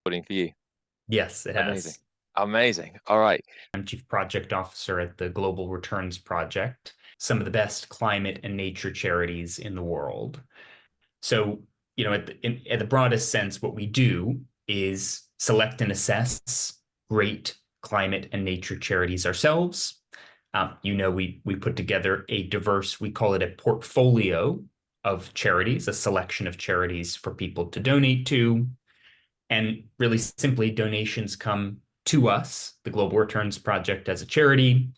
footing for you. Yes, it Amazing. has. Amazing. All right. I'm Chief Project Officer at the Global Returns Project, some of the best climate and nature charities in the world. So, at the broadest sense, what we do is select and assess great climate and nature charities ourselves. We put together a diverse, we call it a portfolio of charities, a selection of charities for people to donate to. And really simply, donations come to us, the Global Returns Project, as a charity.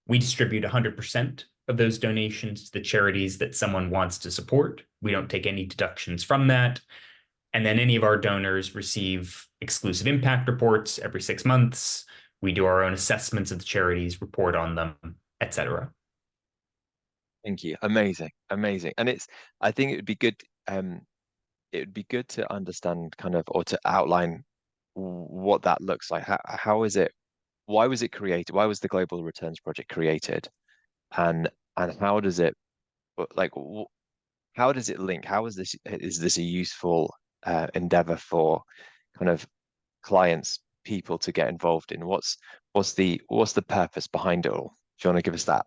We distribute 100% of those donations to the charities that someone wants to support. We don't take any deductions from that. And then any of our donors receive exclusive impact reports every 6 months. We do our own assessments of the charities, report on them, etc. Thank you. Amazing. Amazing. And I think um, it would be good to understand kind of, or to outline what that looks like. How is it? Why was it created? Why was the Global Returns Project created? And how does it, like, how does it link? Is this a useful endeavor for kind of clients, people to get involved in? What's the purpose behind it all? Do you want to give us that?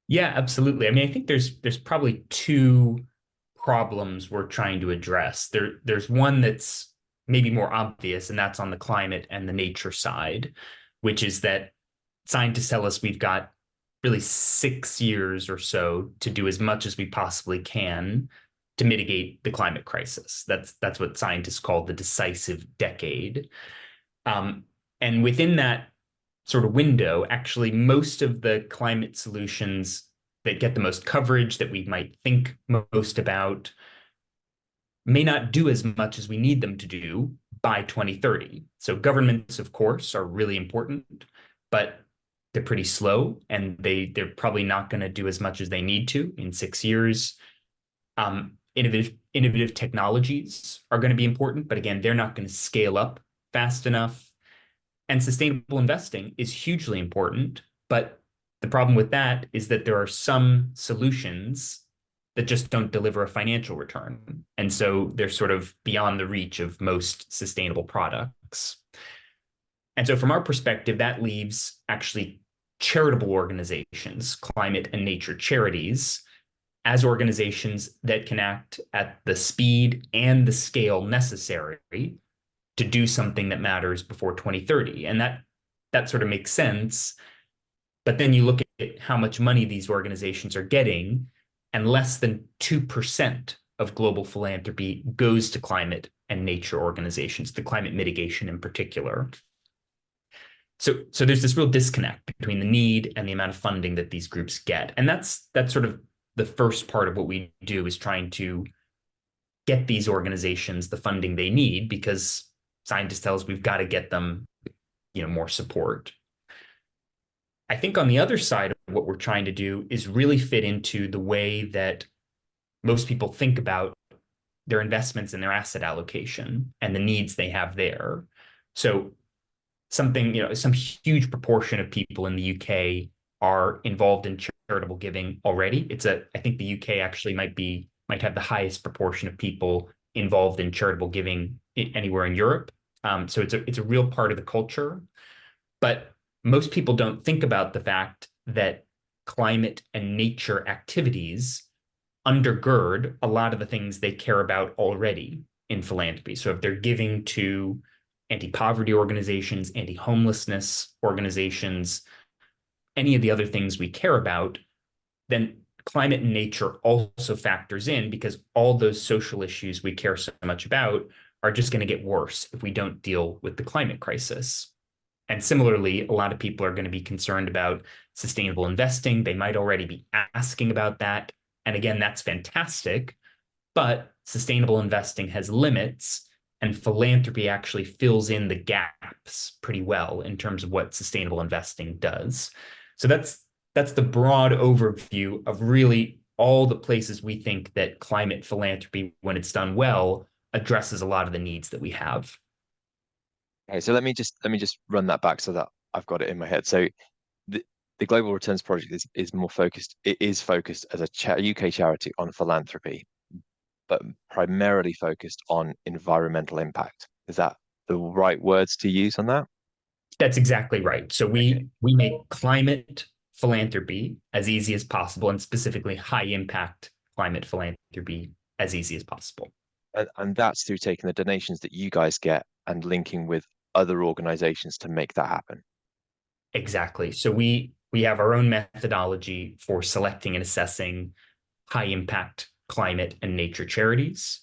Yeah, absolutely. I mean, I think there's probably two problems we're trying to address. There's one that's maybe more obvious, and that's on the climate and the nature side, which is that scientists tell us we've got really 6 years or so to do as much as we possibly can to mitigate the climate crisis. That's what scientists call the decisive decade. Um, and within that sort of window, actually, most of the climate solutions that get the most coverage that we might think most about may not do as much as we need them to do by 2030. So governments, of course, are really important, but they're pretty slow and they're probably not going to do as much as they need to in 6 years. Innovative technologies are going to be important, but again, they're not going to scale up fast enough. And sustainable investing is hugely important, but the problem with that is that there are some solutions that just don't deliver a financial return. And so they're sort of beyond the reach of most sustainable products. And so, from our perspective, that leaves actually charitable organizations, climate and nature charities, as organizations that can act at the speed and the scale necessary to do something that matters before 2030. And that sort of makes sense. But then you look at how much money these organizations are getting, and less than 2% of global philanthropy goes to climate and nature organizations, the climate mitigation in particular. So there's this real disconnect between the need and the amount of funding that these groups get. And that's sort of the first part of what we do, is trying to get these organizations the funding they need, because scientists tell us we've got to get them, more support. I think on the other side of what we're trying to do is really fit into the way that most people think about their investments and their asset allocation and the needs they have there. So some huge proportion of people in the UK are involved in charitable giving already. I think the UK actually might have the highest proportion of people involved in charitable giving anywhere in Europe. So it's a real part of the culture. But most people don't think about the fact that climate and nature activities undergird a lot of the things they care about already in philanthropy. So if they're giving to anti-poverty organizations, anti-homelessness organizations, any of the other things we care about, then climate and nature also factors in, because all those social issues we care so much about are just going to get worse if we don't deal with the climate crisis. And similarly, a lot of people are going to be concerned about sustainable investing. They might already be asking about that. And again, that's fantastic, but sustainable investing has limits, and philanthropy actually fills in the gaps pretty well in terms of what sustainable investing does. So that's the broad overview of really all the places we think that climate philanthropy, when it's done well, addresses a lot of the needs that we have. Okay, so let me just run that back so that I've got it in my head. So the the Global Returns Project is more focused. It is focused as a UK charity on philanthropy, but primarily focused on environmental impact. Is that the right words to use on that? That's exactly right. So Okay. we make climate philanthropy as easy as possible, and specifically high impact climate philanthropy as easy as possible. And that's through taking the donations that you guys get and linking with other organizations to make that happen. Exactly. So we have our own methodology for selecting and assessing high impact climate and nature charities.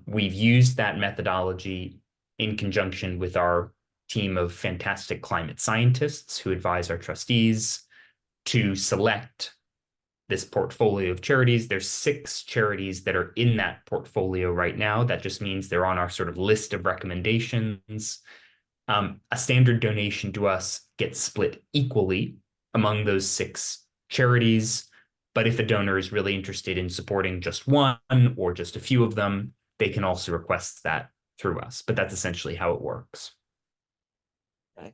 We've used that methodology in conjunction with our team of fantastic climate scientists who advise our trustees to select this portfolio of charities. There's 6 charities that are in that portfolio right now. That just means they're on our sort of list of recommendations. A standard donation to us gets split equally among those 6 charities. But if a donor is really interested in supporting just one or just a few of them, they can also request that through us. But that's essentially how it works. Okay.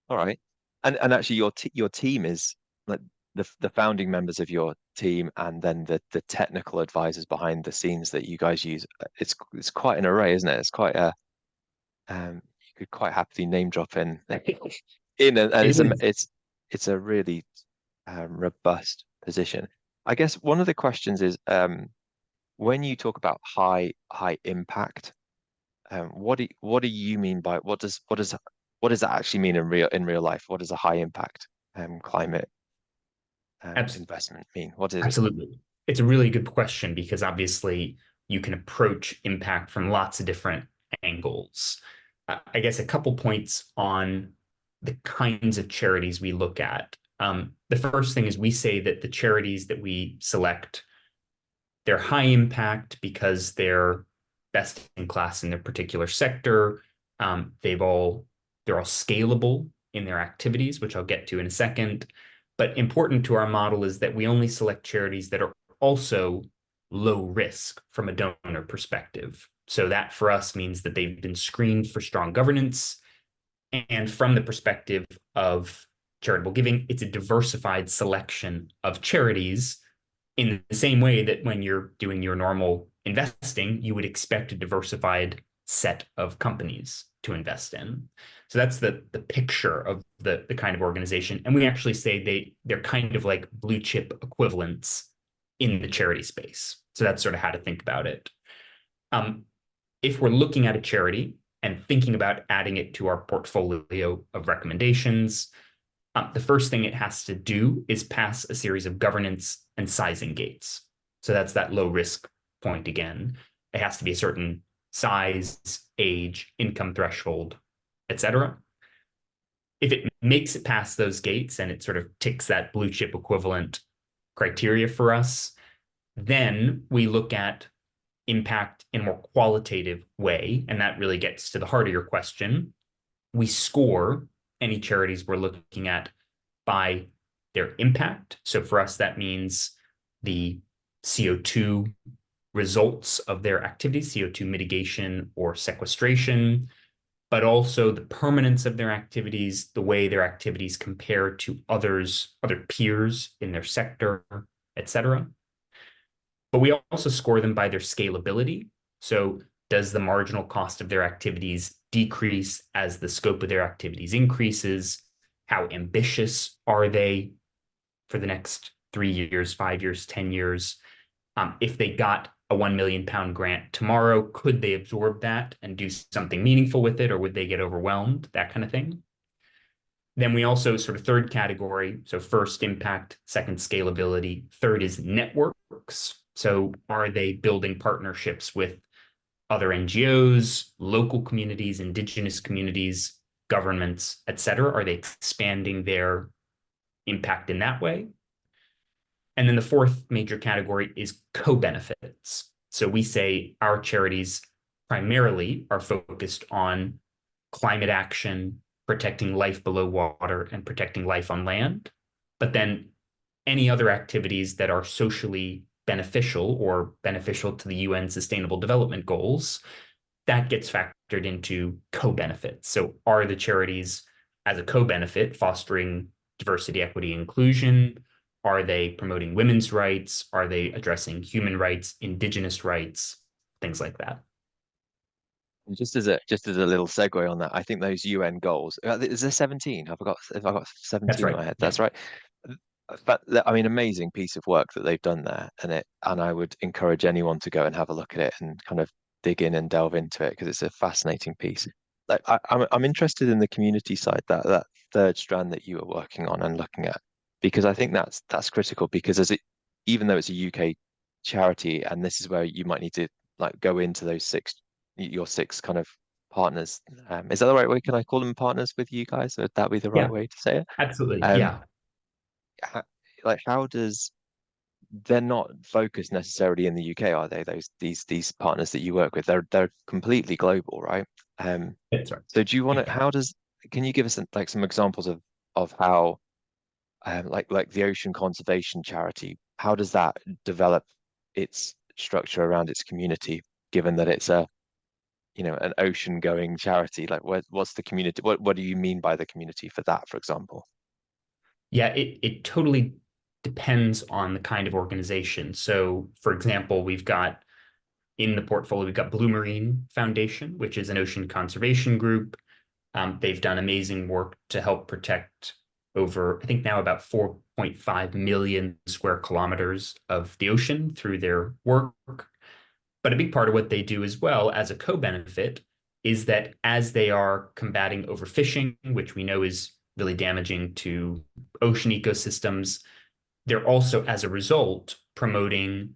All right. And actually your team is like the founding members of your team and then the technical advisors behind the scenes that you guys use. It's quite an array, isn't it? It's quite a you could quite happily name drop in and It is. it's a really robust position. I guess one of the questions is when you talk about high impact, what do you mean by what does that actually mean in real life? What does a high impact climate investment mean? What is it? Absolutely. It's a really good question because obviously you can approach impact from lots of different angles. I guess a couple points on the kinds of charities we look at. The first thing is we say that the charities that we select, they're high impact because they're best in class in their particular sector. They've all they're all scalable in their activities, which I'll get to in a second. But important to our model is that we only select charities that are also low risk from a donor perspective. So that for us means that they've been screened for strong governance. And from the perspective of charitable giving, it's a diversified selection of charities in the same way that when you're doing your normal investing, you would expect a diversified set of companies to invest in. So that's the picture of the kind of organization. And we actually say they're kind of like blue chip equivalents in the charity space. So that's sort of how to think about it. Um, if we're looking at a charity and thinking about adding it to our portfolio of recommendations, the first thing it has to do is pass a series of governance and sizing gates. So that's that low risk point again. It has to be a certain size, age, income threshold, etc. If it makes it past those gates and it sort of ticks that blue chip equivalent criteria for us, then we look at impact in a more qualitative way. And that really gets to the heart of your question. We score any charities we're looking at by their impact. So for us, that means the CO2 results of their activities, CO2 mitigation or sequestration, but also the permanence of their activities, the way their activities compare to other peers in their sector, et cetera. But we also score them by their scalability. So does the marginal cost of their activities decrease as the scope of their activities increases? How ambitious are they for the next 3 years, 5 years, 10 years? If they got a £1 million grant tomorrow, could they absorb that and do something meaningful with it, or would they get overwhelmed? That kind of thing. Then we also sort of third category. So first impact, second scalability, third is networks. So are they building partnerships with other NGOs, local communities, indigenous communities, governments, et cetera? Are they expanding their impact in that way? And then the fourth major category is co-benefits. So we say our charities primarily are focused on climate action, protecting life below water, and protecting life on land. But then any other activities that are socially beneficial or beneficial to the UN Sustainable Development Goals, that gets factored into co-benefits. So are the charities as a co-benefit fostering diversity, equity, inclusion? Are they promoting women's rights? Are they addressing human rights, indigenous rights, things like that? just as a little segue on that, I think those UN goals, is there 17? I forgot if I got That's 17 in right. my head. Yeah. That's right. But I mean, amazing piece of work that they've done there, and I would encourage anyone to go and have a look at it and kind of dig in and delve into it because it's a fascinating piece. Like I'm interested in the community side, that third strand that you were working on and looking at, because I think that's critical because even though it's a UK charity, and this is where you might need to like go into those your six kind of partners. Is that the right way? Can I call them partners with you guys? Would that be the right Yeah, way to say it? absolutely. Um, Yeah. how, like how does they're not focused necessarily in the UK, are they? These partners that you work with, they're completely global, right? Um, That's right. so do you want Yeah. to? How does? Can you give us like some examples of how, like the Ocean Conservation Charity, how does that develop its structure around its community, given that it's a an ocean going charity? Like what's the community? What do you mean by the community for that, for example? Yeah, it totally depends on the kind of organization. So, for example, we've got in the portfolio, we've got Blue Marine Foundation, which is an ocean conservation group. They've done amazing work to help protect over, I think now about 4.5 million square kilometers of the ocean through their work. But a big part of what they do as well as a co-benefit is that as they are combating overfishing, which we know is really damaging to ocean ecosystems, they're also, as a result, promoting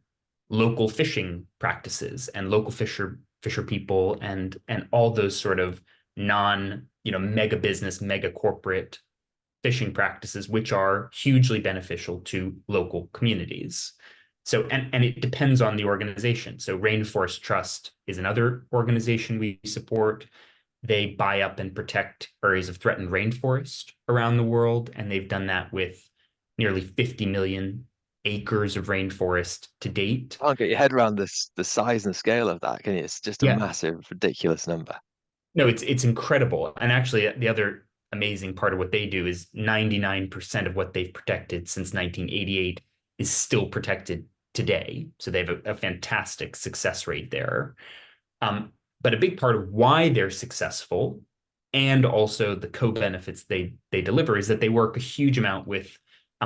local fishing practices and local fisher people and all those sort of non, mega business, mega corporate fishing practices, which are hugely beneficial to local communities. So, and it depends on the organization. So, Rainforest Trust is another organization we support. They buy up and protect areas of threatened rainforest around the world, and they've done that with nearly 50 million acres of rainforest to date. Can't get your head around the size and scale of that, can you? It's just a Yeah, massive, ridiculous number. no, it's incredible. And actually, the other amazing part of what they do is 99% of what they've protected since 1988 is still protected today. So they have a fantastic success rate there. Um, but a big part of why they're successful and also the co-benefits they deliver is that they work a huge amount with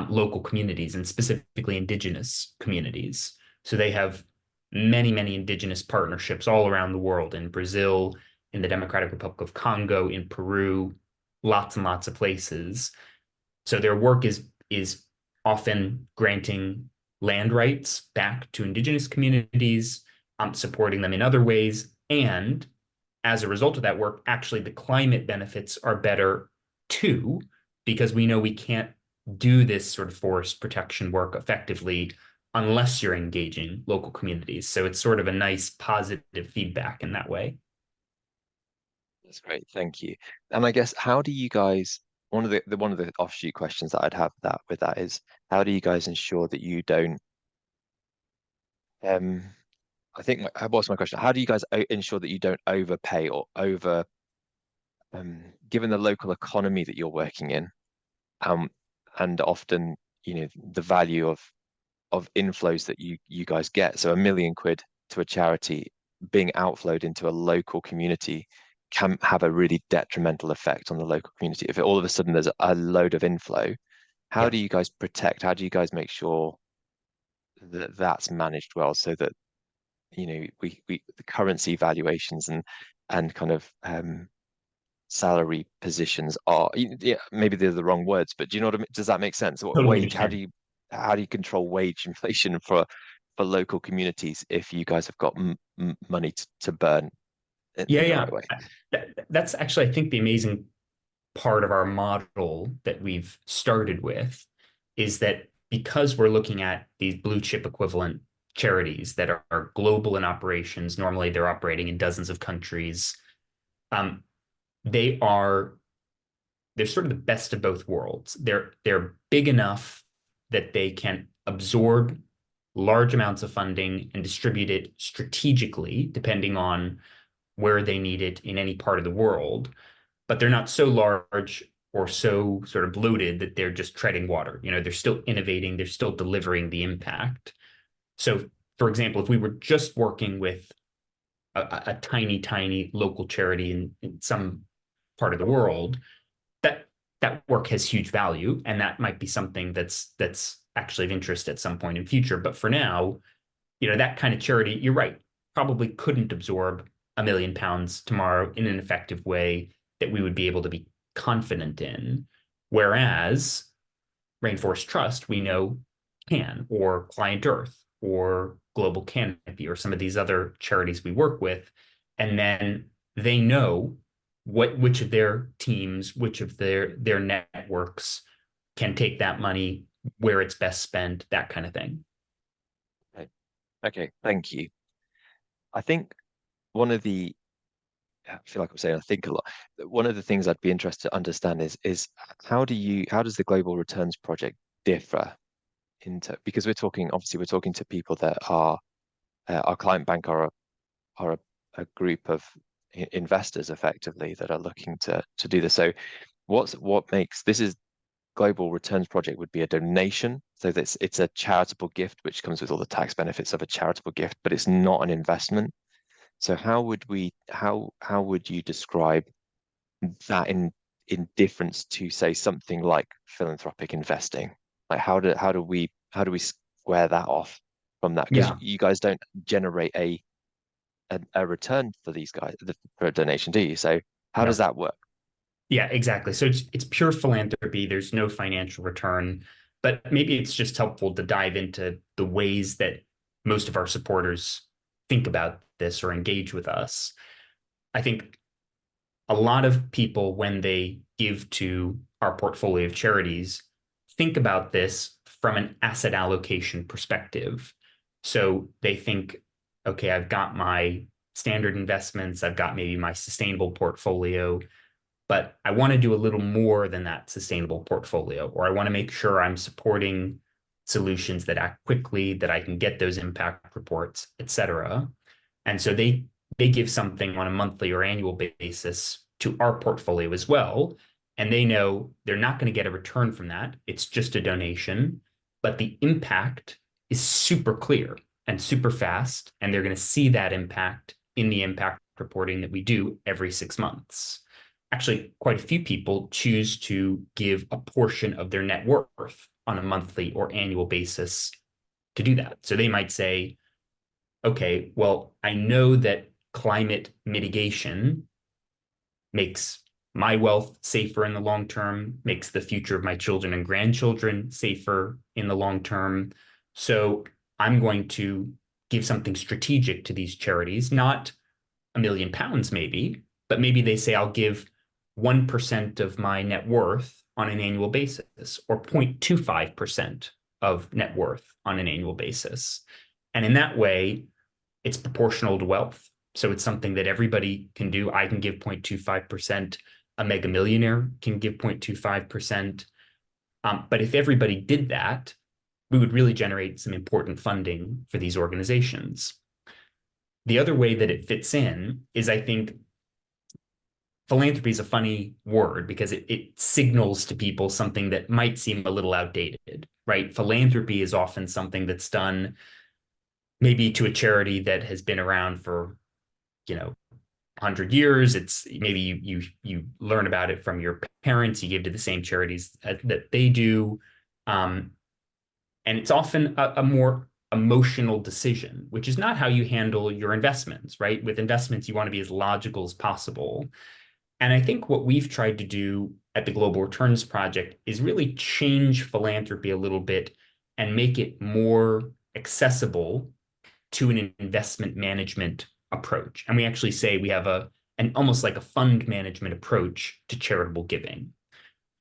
local communities and specifically indigenous communities. So they have many indigenous partnerships all around the world in Brazil, in the Democratic Republic of Congo, in Peru, lots and lots of places. So their work is often granting land rights back to indigenous communities, supporting them in other ways, and as a result of that work, actually the climate benefits are better too, because we know we can't do this sort of forest protection work effectively unless you're engaging local communities. So it's sort of a nice positive feedback in that way. That's great, thank you. And I guess how do you guys one of the offshoot questions that I'd have with that is how do you guys ensure that you don't um I think what's my question? How do you guys ensure that you don't overpay or over given the local economy that you're working in, um and often the value of inflows that you guys get. So £1 million to a charity being outflowed into a local community can have a really detrimental effect on the local community. If all of a sudden there's a load of inflow, how Yeah, do you guys protect? How do you guys make sure that that's managed well so that we the currency valuations and kind of salary positions are yeah, maybe they're the wrong words, but do you know what I mean? Does that make sense? What totally wage? understand. How do you control wage inflation for local communities if you guys have got m money to burn Yeah, in the yeah. right way? That's actually, I think, the amazing part of our model that we've started with is that because we're looking at these blue chip equivalent charities that are global in operations, normally they're operating in dozens of countries. Um, they are they're sort of the best of both worlds. They're big enough that they can absorb large amounts of funding and distribute it strategically, depending on where they need it in any part of the world, but they're not so large or so sort of bloated that they're just treading water. They're still innovating, they're still delivering the impact. So, for example, if we were just working with a tiny, tiny local charity in some part of the world, that that work has huge value, and that might be something that's actually of interest at some point in future. But for now, that kind of charity, you're right, probably couldn't absorb £1 million tomorrow in an effective way that we would be able to be confident in. Whereas Rainforest Trust, we know can, or Client Earth, or Global Canopy, or some of these other charities we work with. And then they know which of their teams, which of their networks can take that money, where it's best spent, that kind of thing. Okay, okay, thank you. I think one of the I feel like I'm saying I think a lot. One of the things I'd be interested to understand is how does the Global Returns Project differ into because we're talking to people that are our client bank are a group of investors effectively that are looking to do this. So what makes this is Global Returns Project would be a donation. So that's it's a charitable gift which comes with all the tax benefits of a charitable gift, but it's not an investment. So how would you describe that in difference to say something like philanthropic investing? Like how do we square that off from that? Because Yeah. you guys don't generate a return for these guys for a donation, do you? So how does No. that work? Yeah, exactly. So it's pure philanthropy. There's no financial return, but maybe it's just helpful to dive into the ways that most of our supporters think about this or engage with us. I think a lot of people, when they give to our portfolio of charities, think about this from an asset allocation perspective. So they think, okay, I've got my standard investments, I've got maybe my sustainable portfolio, but I want to do a little more than that sustainable portfolio, or I want to make sure I'm supporting solutions that act quickly, that I can get those impact reports, et cetera. And so they give something on a monthly or annual basis to our portfolio as well. And they know they're not going to get a return from that. It's just a donation, but the impact is super clear and super fast. And they're going to see that impact in the impact reporting that we do every 6 months. Actually, quite a few people choose to give a portion of their net worth on a monthly or annual basis to do that. So they might say, okay, well, I know that climate mitigation makes my wealth safer in the long term, makes the future of my children and grandchildren safer in the long term. So I'm going to give something strategic to these charities, not £1 million maybe, but maybe they say I'll give 1% of my net worth on an annual basis, or 0.25% of net worth on an annual basis. And in that way, it's proportional to wealth. So it's something that everybody can do. I can give 0.25%. A mega millionaire can give 0.25%. But if everybody did that, we would really generate some important funding for these organizations. The other way that it fits in is, I think, philanthropy is a funny word because it signals to people something that might seem a little outdated, right? Philanthropy is often something that's done maybe to a charity that has been around for, 100 years. It's maybe you learn about it from your parents, you give to the same charities that they do. Um, and it's often a more emotional decision, which is not how you handle your investments, right? With investments, you want to be as logical as possible. And I think what we've tried to do at the Global Returns Project is really change philanthropy a little bit and make it more accessible to an investment management approach. And we actually say we have an almost like a fund management approach to charitable giving.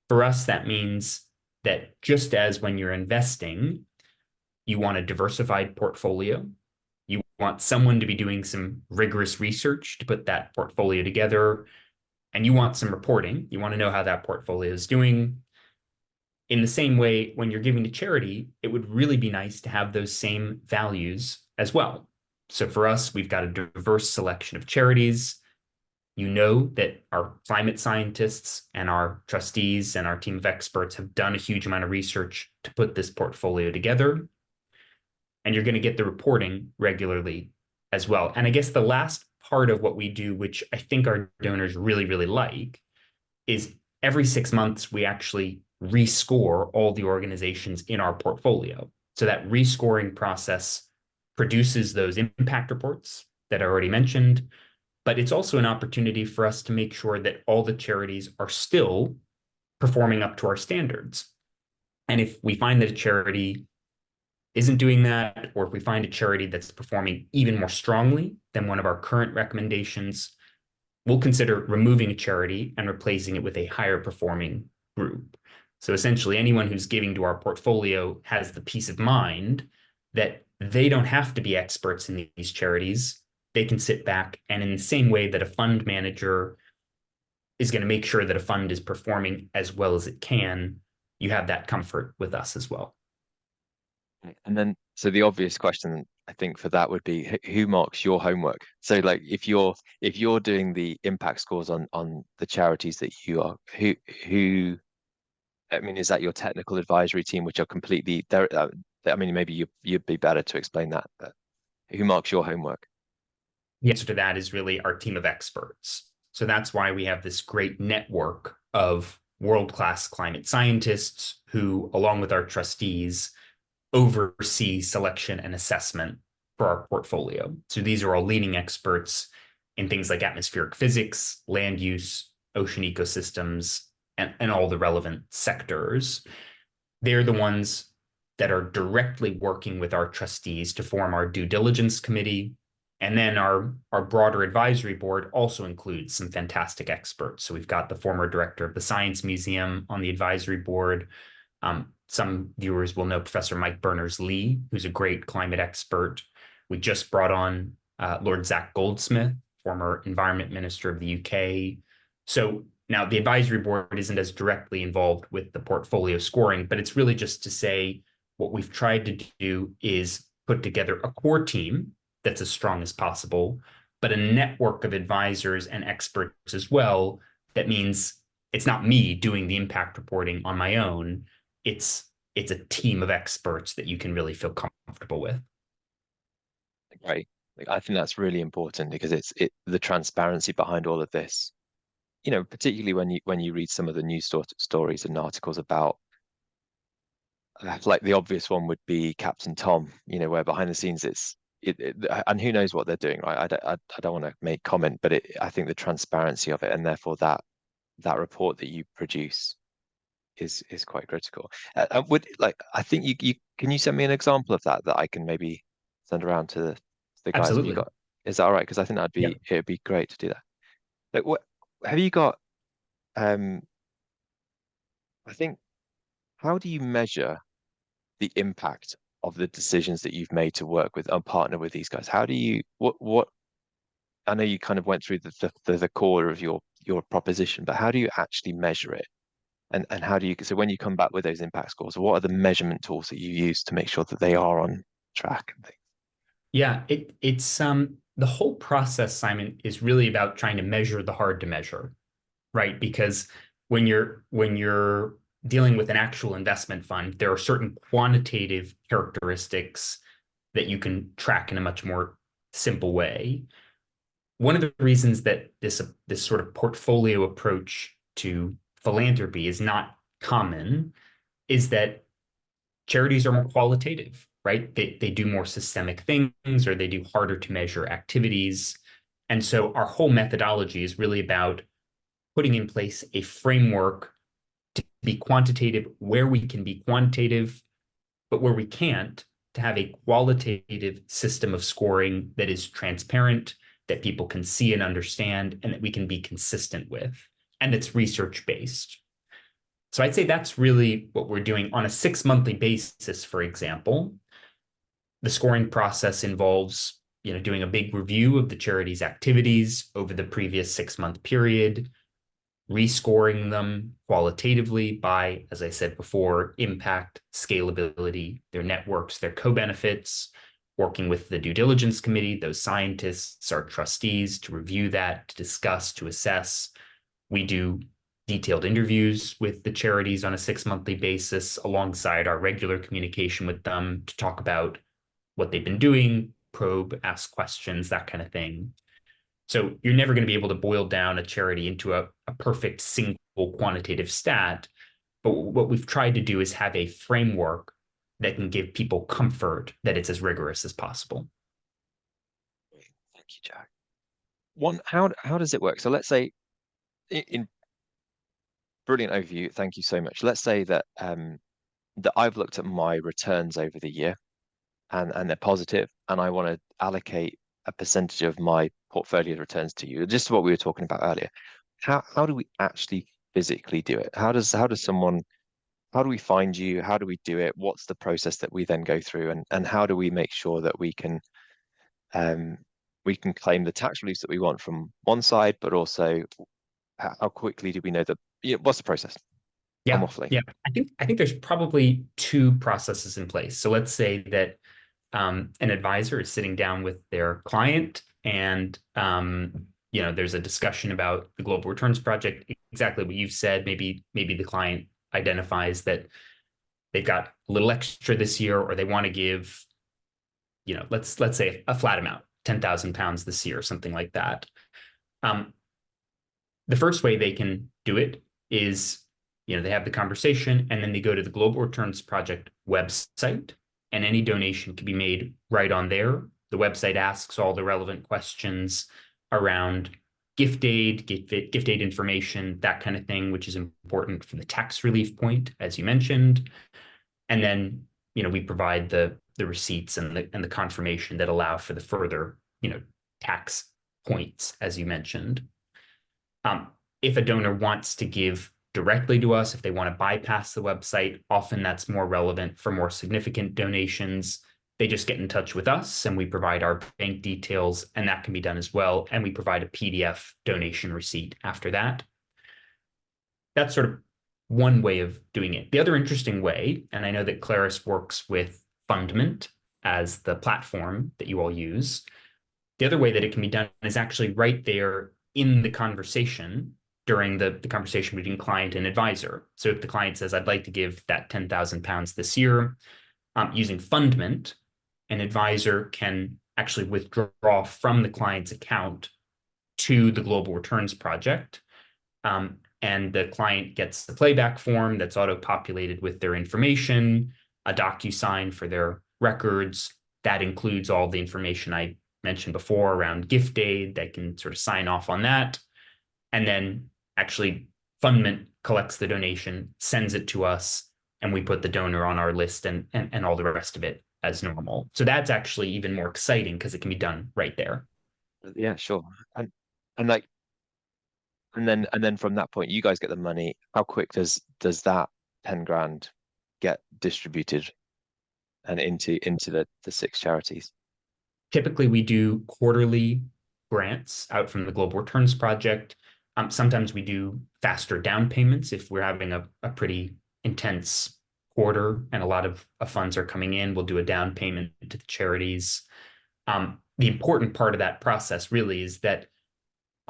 For us, that means that just as when you're investing, you want a diversified portfolio, you want someone to be doing some rigorous research to put that portfolio together, and you want some reporting. You want to know how that portfolio is doing. In the same way, when you're giving to charity, it would really be nice to have those same values as well. So for us, we've got a diverse selection of charities. You know that our climate scientists and our trustees and our team of experts have done a huge amount of research to put this portfolio together. And you're going to get the reporting regularly as well. And I guess the last part of what we do, which I think our donors really, really like, is every 6 months we actually rescore all the organizations in our portfolio. So that rescoring process produces those impact reports that I already mentioned, but it's also an opportunity for us to make sure that all the charities are still performing up to our standards. And if we find that a charity isn't doing that, or if we find a charity that's performing even more strongly than one of our current recommendations, we'll consider removing a charity and replacing it with a higher performing group. So essentially, anyone who's giving to our portfolio has the peace of mind that they don't have to be experts in these charities. They can sit back, and in the same way that a fund manager is going to make sure that a fund is performing as well as it can, you have that comfort with us as well. And then, so the obvious question I think for that would be who marks your homework? So like if you're doing the impact scores on the charities that you are, who I mean, is that your technical advisory team, which are completely there? I mean, maybe you'd be better to explain that, but who marks your homework? The answer to that is really our team of experts. So that's why we have this great network of world-class climate scientists who, along with our trustees, oversee selection and assessment for our portfolio. So these are all leading experts in things like atmospheric physics, land use, ocean ecosystems, and all the relevant sectors. They're the ones that are directly working with our trustees to form our due diligence committee. And then our broader advisory board also includes some fantastic experts. So we've got the former director of the Science Museum on the advisory board. Some viewers will know Professor Mike Berners-Lee, who's a great climate expert. We just brought on Lord Zach Goldsmith, former Environment Minister of the UK. So now the advisory board isn't as directly involved with the portfolio scoring, but it's really just to say what we've tried to do is put together a core team that's as strong as possible, but a network of advisors and experts as well. That means it's not me doing the impact reporting on my own. It's a team of experts that you can really feel comfortable with. Right. Like, I think that's really important because it's the transparency behind all of this. You know, particularly when you read some of the news stories and articles about like the obvious one would be Captain Tom, you know, where behind the scenes and who knows what they're doing, right? I don't want to make comment, but I think the transparency of it and therefore that report that you produce is quite critical. Would like I think you can you send me an example of that I can maybe send around to the guys. Have you Absolutely. got? Is that all right? Because I think Yeah. it'd be great to do that. Like what have you got? Um, I think how do you measure the impact of the decisions that you've made to work with and partner with these guys? How do you what I know you kind of went through the core of your proposition, but how do you actually measure it? And how do you so when you come back with those impact scores, what are the measurement tools that you use to make sure that they are on track and things? Yeah, it's the whole process, Simon, is really about trying to measure the hard to measure, right? Because when you're dealing with an actual investment fund, there are certain quantitative characteristics that you can track in a much more simple way. One of the reasons that this sort of portfolio approach to philanthropy is not common is that charities are more qualitative, right? They do more systemic things or they do harder to measure activities. And so our whole methodology is really about putting in place a framework to be quantitative where we can be quantitative, but where we can't, to have a qualitative system of scoring that is transparent, that people can see and understand, and that we can be consistent with. And it's research based. So I'd say that's really what we're doing on a 6 monthly basis, for example. The scoring process involves doing a big review of the charity's activities over the previous 6 month period, rescoring them qualitatively by, as I said before, impact, scalability, their networks, their co-benefits, working with the due diligence committee, those scientists, our trustees to review that, to discuss, to assess. We do detailed interviews with the charities on a 6 monthly basis alongside our regular communication with them to talk about what they've been doing, probe, ask questions, that kind of thing. So you're never going to be able to boil down a charity into a perfect single quantitative stat. But what we've tried to do is have a framework that can give people comfort that it's as rigorous as possible. Thank you, Jack. One, how does it work? So let's say in brilliant overview, thank you so much. Let's say that that I've looked at my returns over the year and they're positive, and I want to allocate a percentage of my portfolio returns to you. Just what we were talking about earlier. How do we actually physically do it? How do we find you? How do we do it? What's the process that we then go through, and how do we make sure that um we can claim the tax reliefs that we want from one side, but also how quickly do we know that, yeah, what's the process? I'm Yeah, waffling. yeah. I think there's probably two processes in place. So let's say that an advisor is sitting down with their client, and there's a discussion about the Global Returns Project. Exactly what you've said. Maybe the client identifies that they've got a little extra this year, or they want to give, let's say a flat amount, £10,000 this year, or something like that. Um, the first way they can do it is, they have the conversation and then they go to the Global Returns Project website, and any donation can be made right on there. The website asks all the relevant questions around gift aid information, that kind of thing, which is important for the tax relief point, as you mentioned. And then, we provide the receipts and the confirmation that allow for the further, tax points, as you mentioned. Um, if a donor wants to give directly to us, if they want to bypass the website, often that's more relevant for more significant donations. They just get in touch with us and we provide our bank details, and that can be done as well. And we provide a PDF donation receipt after that. That's sort of one way of doing it. The other interesting way, and I know that Clarus works with Fundment as the platform that you all use. The other way that it can be done is actually right there in the conversation during the conversation between client and advisor. So if the client says, I'd like to give that £10,000 this year, using Fundment, an advisor can actually withdraw from the client's account to the Global Returns Project. And the client gets the playback form that's auto-populated with their information, a DocuSign for their records. That includes all the information I mentioned before around gift aid. They can sort of sign off on that. And then actually Fundment collects the donation, sends it to us, and we put the donor on our list and all the rest of it as normal. So that's actually even more exciting because it can be done right there. Yeah, sure. And and like and then from that point, you guys get the money. How quick does that 10 grand get distributed and into the six charities? Typically, we do quarterly grants out from the Global Returns Project. Sometimes we do faster down payments if we're having a pretty intense quarter and a lot of funds are coming in. We'll do a down payment to the charities. The important part of that process really is that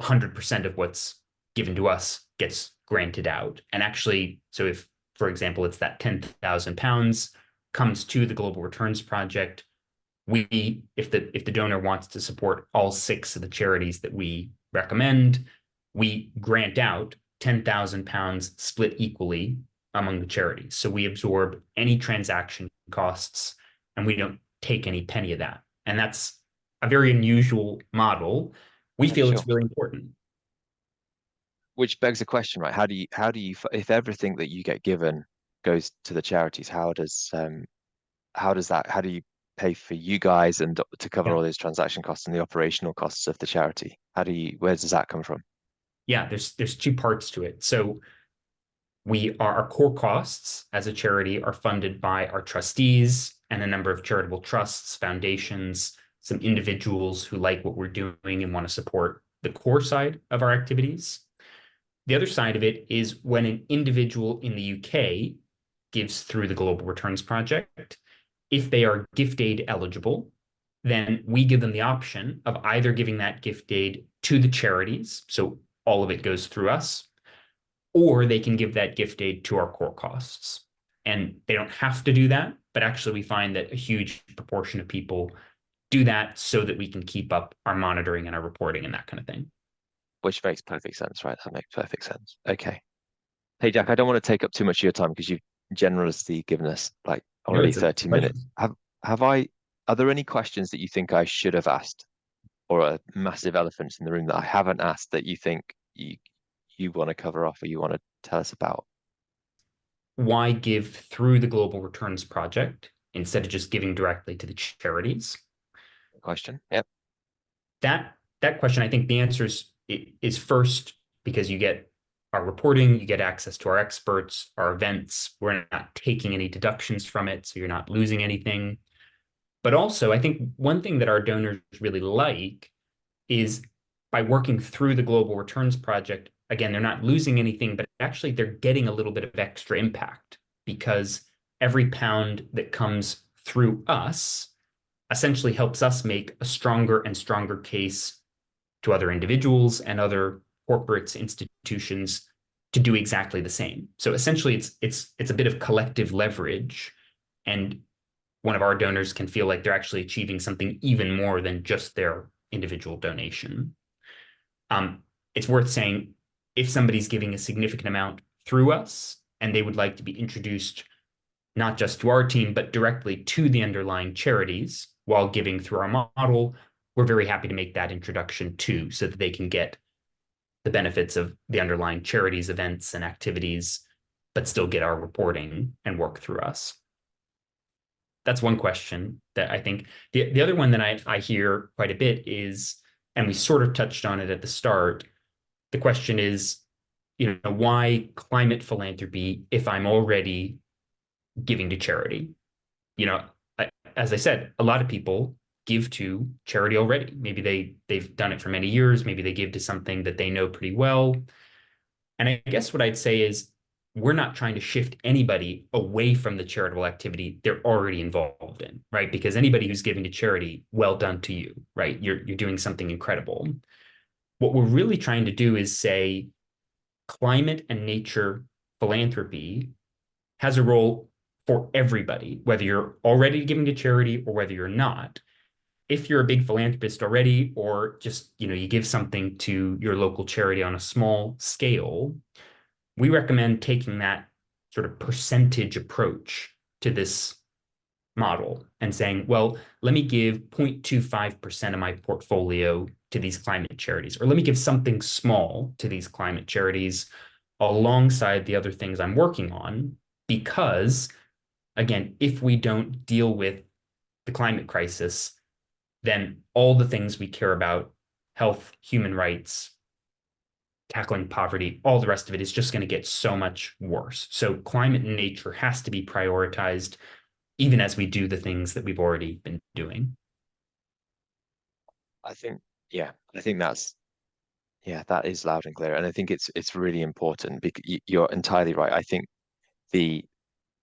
100% of what's given to us gets granted out. And actually, so if, for example, it's that £10,000 comes to the Global Returns Project, if the donor wants to support all six of the charities that we recommend, we grant out £10,000 split equally among the charities. So we absorb any transaction costs and we don't take any penny of that. And that's a very unusual model. We Yeah, feel it's sure. really important. Which begs the question, right? If everything that you get given goes to the charities, how do you pay for you guys and to cover Yeah. all those transaction costs and the operational costs of the charity? Where does that come from? Yeah, there's two parts to it. So our core costs as a charity are funded by our trustees and a number of charitable trusts, foundations, some individuals who like what we're doing and want to support the core side of our activities. The other side of it is when an individual in the UK gives through the Global Returns Project, if they are gift aid eligible, then we give them the option of either giving that gift aid to the charities, so all of it goes through us, or they can give that gift aid to our core costs. And they don't have to do that, but actually we find that a huge proportion of people do that so that we can keep up our monitoring and our reporting and that kind of thing. Which makes perfect sense, right? That makes perfect sense. Okay. Hey, Jack, I don't want to take up too much of your time because you've generously given us like No, already it's a 30 pleasure. minutes. Have I, are there any questions that you think I should have asked or a massive elephant in the room that I haven't asked that you think you want to cover off or you want to tell us about? Why give through the Global Returns Project instead of just giving directly to the charities? Question. Yep. That question, I think the answer is first because you get our reporting, you get access to our experts, our events. We're not taking any deductions from it, so you're not losing anything. But also, I think one thing that our donors really like is by working through the Global Returns Project, again, they're not losing anything, but actually they're getting a little bit of extra impact because every pound that comes through us essentially helps us make a stronger and stronger case to other individuals and other corporates, institutions to do exactly the same. So essentially it's a bit of collective leverage, and one of our donors can feel like they're actually achieving something even more than just their individual donation. Um, it's worth saying if somebody's giving a significant amount through us and they would like to be introduced not just to our team, but directly to the underlying charities while giving through our model, we're very happy to make that introduction too, so that they can get the benefits of the underlying charities, events, and activities, but still get our reporting and work through us. That's one question that I think. The other one that I hear quite a bit is, and we sort of touched on it at the start, the question is, why climate philanthropy if I'm already giving to charity? You know, as I said, a lot of people give to charity already. Maybe they've done it for many years. Maybe they give to something that they know pretty well. And I guess what I'd say is we're not trying to shift anybody away from the charitable activity they're already involved in, right? Because anybody who's giving to charity, well done to you, right? You're doing something incredible. What we're really trying to do is say climate and nature philanthropy has a role for everybody, whether you're already giving to charity or whether you're not. If you're a big philanthropist already, or just you give something to your local charity on a small scale, we recommend taking that sort of percentage approach to this model and saying, well, let me give 0.25% of my portfolio to these climate charities, or let me give something small to these climate charities alongside the other things I'm working on. Because, again, if we don't deal with the climate crisis, then all the things we care about, health, human rights, tackling poverty, all the rest of it is just going to get so much worse. So climate and nature has to be prioritized, even as we do the things that we've already been doing. I think, yeah, I think that is loud and clear. And I think it's really important because you're entirely right. I think the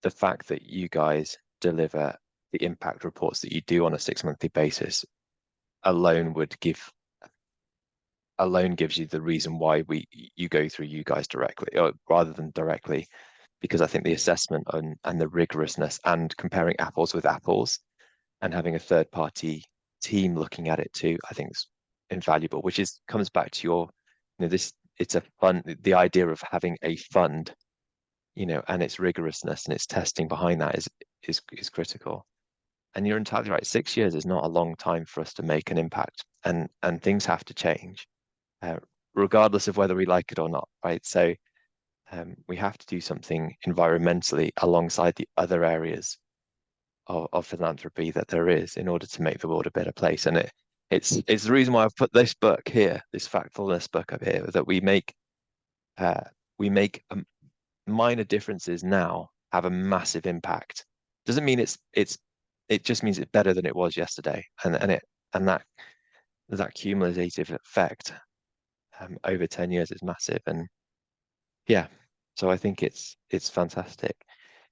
the fact that you guys deliver the impact reports that you do on a 6 monthly basis alone would give alone gives you the reason why you go through you guys directly or rather than directly, because I think the assessment and the rigorousness and comparing apples with apples and having a third party team looking at it too, I think is invaluable, which is comes back to your, this it's a fun the idea of having a fund, and its rigorousness and its testing behind that is critical. And you're entirely right. 6 years is not a long time for us to make an impact, and things have to change, uh, regardless of whether we like it or not, right? So we have to do something environmentally alongside the other areas of philanthropy that there is in order to make the world a better place. And it's the reason why I've put this book here, this factfulness book up here, that uh, we make minor differences now have a massive impact. Doesn't mean it just means it's better than it was yesterday, and that cumulative effect over 10 years is massive. And yeah, so I think it's fantastic.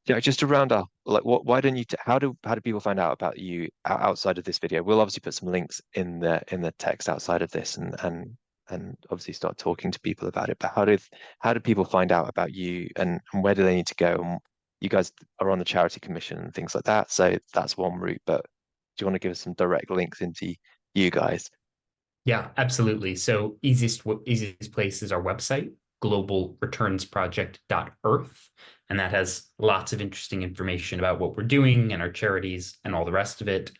Yeah, just to round up, like why don't you how do people find out about you outside of this video? We'll obviously put some links in the text outside of this, and obviously start talking to people about it. But how do people find out about you, and where do they need to go? And you guys are on the charity commission and things like that, so that's one route. But you want to give us some direct links into you guys? Yeah, absolutely. So easiest place is our website, globalreturnsproject.earth, and that has lots of interesting information about what we're doing and our charities and all the rest of it.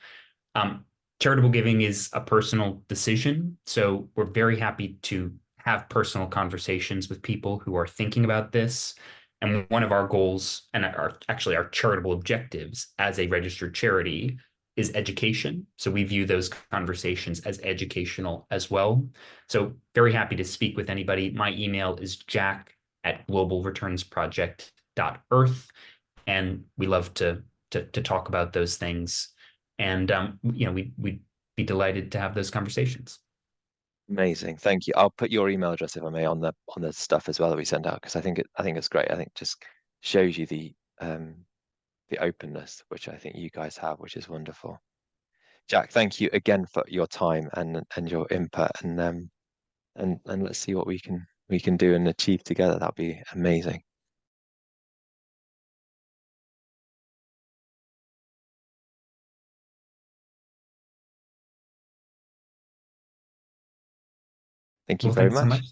Um, Charitable giving is a personal decision, so we're very happy to have personal conversations with people who are thinking about this. And one of our goals, and actually our charitable objectives as a registered charity, is education. So we view those conversations as educational as well. So very happy to speak with anybody. My email is jack@globalreturnsproject.earth, and we love to talk about those things. And we'd be delighted to have those conversations. Amazing, thank you. I'll put your email address if I may on the stuff as well that we send out because I think it's great. I think it just shows you the openness which I think you guys have, which is wonderful. Jack, thank you again for your time and your input and let's see what we can do and achieve together. That'd be amazing. Thank you Well, very thanks so much. much.